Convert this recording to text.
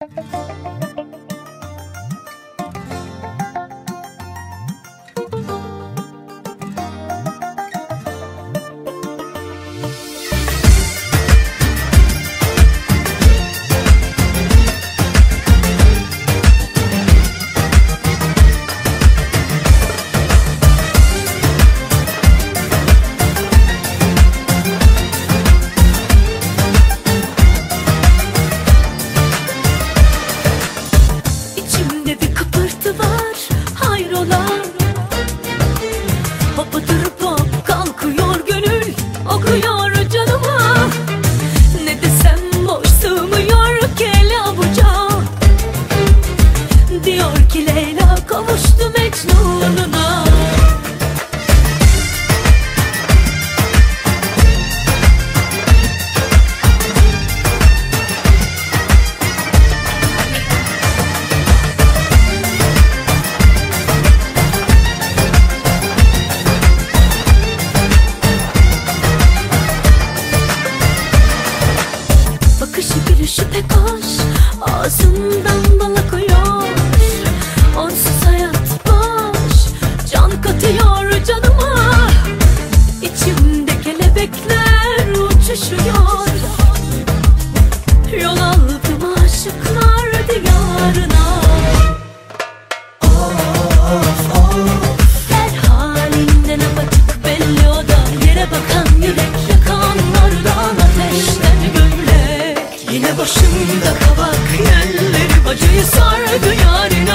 İçimde bir kıpırtı var, hayrola? Hop oturup hop kalkıyor gönül, okuyor canıma. Ne desem boş sığmıyor ki el avuca. Diyor ki Leyla kavuştu Mecnun'una. Bakışı gülüşü pek hoş, ağzından bal akıyor. Onsuz hayat boş, can katıyor canıma. İçimde kelebekler uçuşuyor. Yol aldım aşıklar diyarına. Her halinden apaçık belli o da. Yere bakan yürek, yakanlardan ateşten gömlek. Yine başımda kavak yelleri, acıyı sardı yarine.